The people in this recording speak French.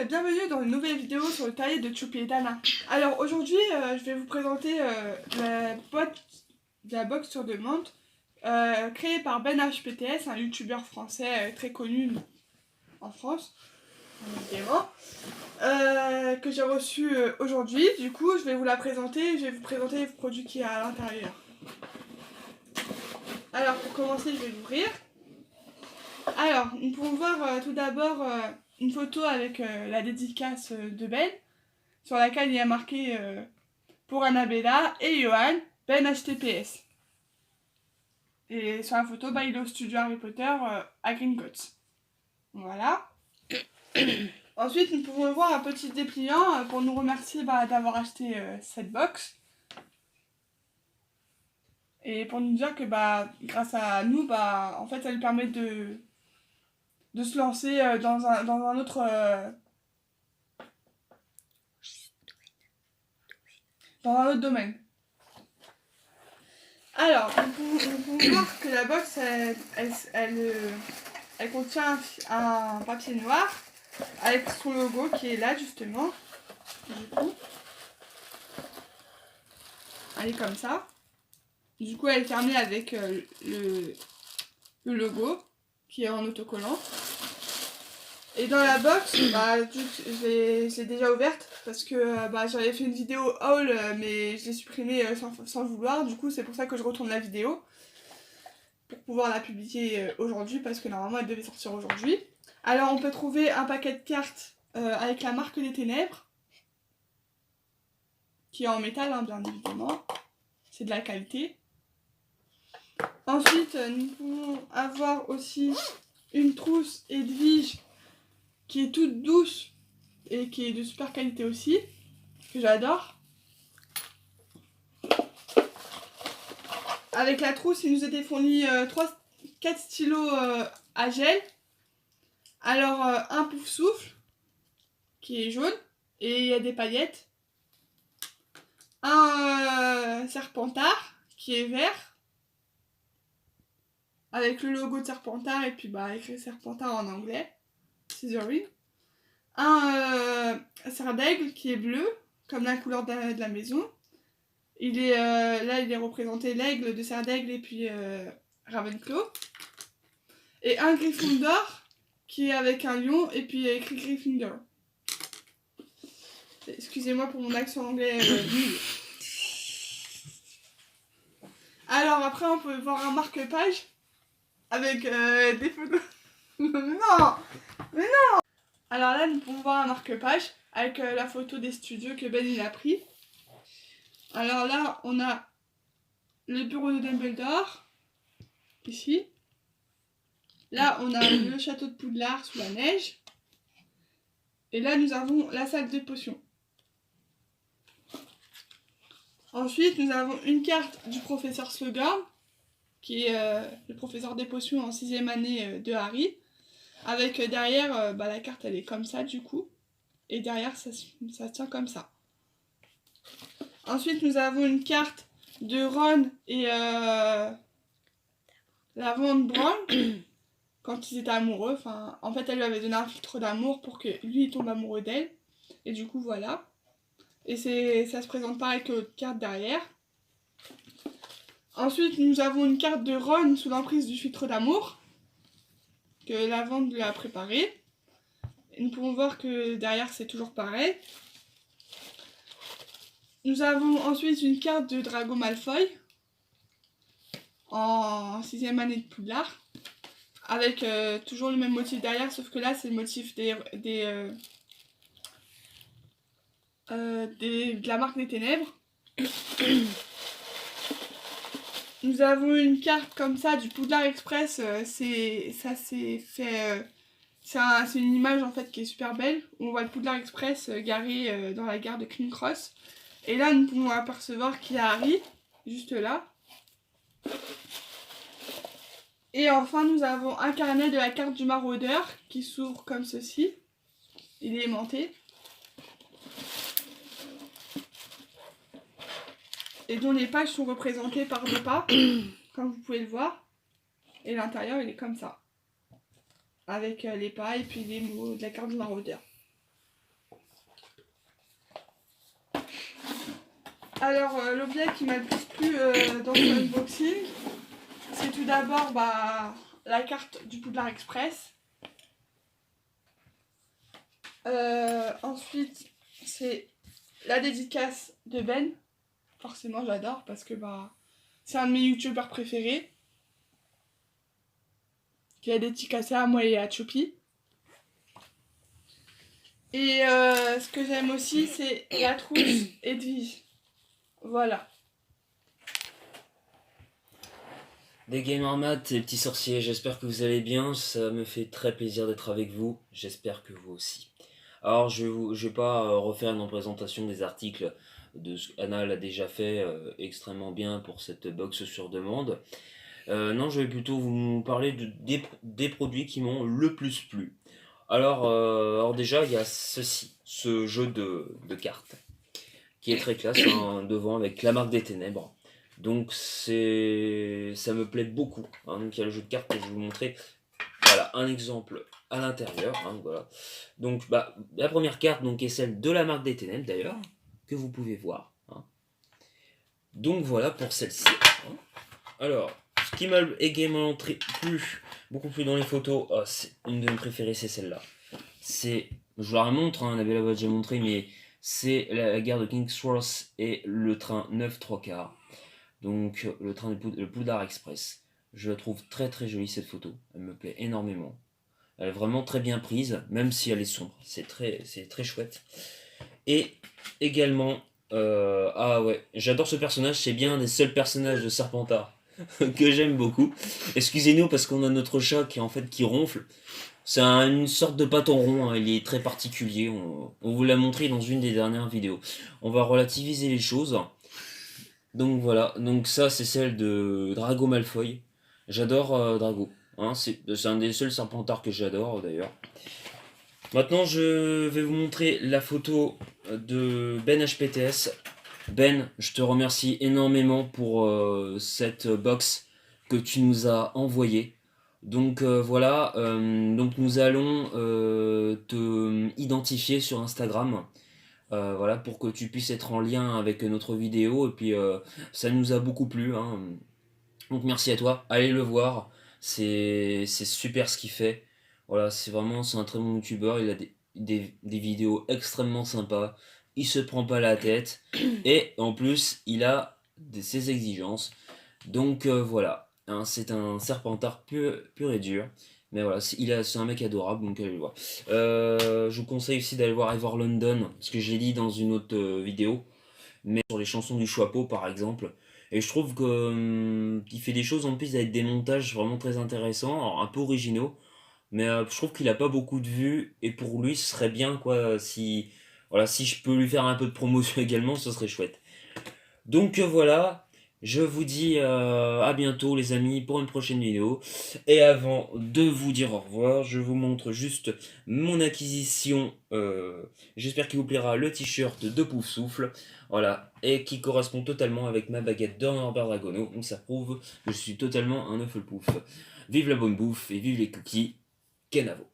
et bienvenue dans une nouvelle vidéo sur le taillé de Choupi et Dana. Alors aujourd'hui, je vais vous présenter la box sur demande créée par Ben HPTS, un youtubeur français très connu en France, évidemment, que j'ai reçu aujourd'hui. Du coup, je vais vous la présenter, je vais vous présenter les produits qu'il y a à l'intérieur. Alors pour commencer, je vais l'ouvrir. Alors, nous pouvons voir tout d'abord une photo avec la dédicace de Ben, sur laquelle il y a marqué pour Annabella et Johan, Ben HTPS. Et sur la photo, il est au studio Harry Potter à Gringotts. Voilà. Ensuite, nous pouvons voir un petit dépliant pour nous remercier d'avoir acheté cette box. Et pour nous dire que grâce à nous, en fait, ça lui permet de se lancer dans un autre domaine. Alors, nous pouvons voir que la box, elle contient un papier noir avec son logo qui est là justement. Du coup, elle est comme ça. Du coup, elle est fermée avec le logo qui est en autocollant. Et dans la box, je l'ai déjà ouverte parce que j'avais fait une vidéo haul mais je l'ai supprimée sans le vouloir. Du coup, c'est pour ça que je retourne la vidéo pour pouvoir la publier aujourd'hui parce que normalement elle devait sortir aujourd'hui. Alors, on peut trouver un paquet de cartes avec la marque des ténèbres qui est en métal, hein, bien évidemment. C'est de la qualité. Ensuite, nous pouvons avoir aussi une trousse Edwige qui est toute douce et qui est de super qualité aussi, que j'adore. Avec la trousse, il nous était fourni 4 stylos à gel. Alors, un pouf souffle qui est jaune et il y a des paillettes. Un serpentard qui est vert avec le logo de Serpentard et puis écrit Serpentard en anglais. Scissoring. Un cerf d'aigle qui est bleu, comme la couleur de la maison. Il est, là, il est représenté l'aigle de cerf d'aigle et puis Ravenclaw. Et un Gryffondor qui est avec un lion et puis écrit Gryffindor. Excusez-moi pour mon accent anglais. Alors après, on peut voir un marque-page avec des photos. Non, mais non. Alors là, nous pouvons voir un marque-page avec la photo des studios que Ben il a pris. Alors là, on a le bureau de Dumbledore, ici. Là, on a le château de Poudlard sous la neige. Et là, nous avons la salle de potions. Ensuite, nous avons une carte du professeur Slughorn, qui est le professeur des potions en 6e année de Harry. Avec derrière, la carte, elle est comme ça, du coup. Et derrière, ça tient comme ça. Ensuite, nous avons une carte de Ron et Lavande Brown quand ils étaient amoureux. Enfin, en fait, elle lui avait donné un filtre d'amour pour que lui il tombe amoureux d'elle. Et du coup, voilà. Et ça se présente pareil que l'autre carte derrière. Ensuite, nous avons une carte de Ron sous l'emprise du filtre d'amour que Lavande lui a préparé. Et nous pouvons voir que derrière, c'est toujours pareil. Nous avons ensuite une carte de Drago Malfoy en 6e année de Poudlard avec toujours le même motif derrière, sauf que là c'est le motif de la marque des ténèbres. Nous avons une carte comme ça du Poudlard Express, c'est une image en fait qui est super belle, où on voit le Poudlard Express garé dans la gare de King's Cross. Et là, nous pouvons apercevoir qu'il y a Harry, juste là. Et enfin, nous avons un carnet de la carte du maraudeur qui s'ouvre comme ceci. Il est aimanté. Et dont les pages sont représentées par des pas, comme vous pouvez le voir. Et l'intérieur, il est comme ça. Avec les pas et puis les mots de la carte du maraudeur. Alors, l'objet qui m'a le plus plu dans ce unboxing, c'est tout d'abord la carte du Poudlard Express. Ensuite, c'est la dédicace de Ben. Forcément, j'adore parce que c'est un de mes youtubeurs préférés. Qui a dédicacé à moi et à Choupi. Et ce que j'aime aussi, c'est la trousse Edwige. Voilà. Des Gamer Math et petits sorciers, j'espère que vous allez bien, ça me fait très plaisir d'être avec vous, j'espère que vous aussi. Alors je vais pas refaire une représentation des articles de ce qu'Anna l'a déjà fait extrêmement bien pour cette box sur demande. Non, je vais plutôt vous parler des produits qui m'ont le plus plu. Alors déjà, il y a ce jeu de cartes, qui est très classe, hein, devant avec la marque des ténèbres. Donc ça me plaît beaucoup. Hein. Donc il y a le jeu de cartes que je vais vous montrer. Voilà, un exemple à l'intérieur. Hein, voilà. Donc la première carte donc, est celle de la marque des ténèbres d'ailleurs, que vous pouvez voir. Hein. Donc voilà pour celle-ci. Hein. Alors, ce qui m'a également plu, beaucoup plus dans les photos, c'est une de mes préférées, c'est celle-là. Je vous la montre, hein, Annabella l'a déjà montré, mais c'est la gare de King's Cross et le train 9 3/4. Donc le train le Poudlard Express. Je la trouve très très jolie cette photo, elle me plaît énormément. Elle est vraiment très bien prise, même si elle est sombre, c'est très chouette. Et également, ah ouais, j'adore ce personnage, c'est bien un des seuls personnages de Serpentard que j'aime beaucoup. Excusez-nous parce qu'on a notre chat qui ronfle. C'est une sorte de pâton rond, hein, il est très particulier, on vous l'a montré dans une des dernières vidéos. On va relativiser les choses. Donc voilà, donc ça c'est celle de Drago Malfoy. J'adore Drago, hein, c'est un des seuls Serpentards que j'adore d'ailleurs. Maintenant je vais vous montrer la photo de Ben HPTS. Ben, je te remercie énormément pour cette box que tu nous as envoyée. Donc voilà, donc nous allons te identifier sur Instagram. Voilà, pour que tu puisses être en lien avec notre vidéo. Et puis ça nous a beaucoup plu. Hein. Donc merci à toi, allez le voir. C'est super ce qu'il fait. Voilà, c'est un très bon youtubeur. Il a des vidéos extrêmement sympas. Il se prend pas la tête. Et en plus, il a ses exigences. Donc voilà, hein, c'est un Serpentard pur et dur. Mais voilà, c'est un mec adorable, donc allez le voir. Je vous conseille aussi d'aller voir Ever London, parce que je l'ai dit dans une autre vidéo, mais sur les chansons du Choixpeau par exemple. Et je trouve qu'il fait des choses en plus avec des montages vraiment très intéressants, alors, un peu originaux, mais je trouve qu'il a pas beaucoup de vues, et pour lui ce serait bien quoi si je peux lui faire un peu de promotion également, ce serait chouette. Donc voilà, je vous dis à bientôt les amis pour une prochaine vidéo. Et avant de vous dire au revoir, je vous montre juste mon acquisition. J'espère qu'il vous plaira, le t-shirt de Poufsouffle. Voilà, et qui correspond totalement avec ma baguette de Norbert Dragono. Donc ça prouve que je suis totalement un Pouf. Vive la bonne bouffe et vive les cookies. Kenavo.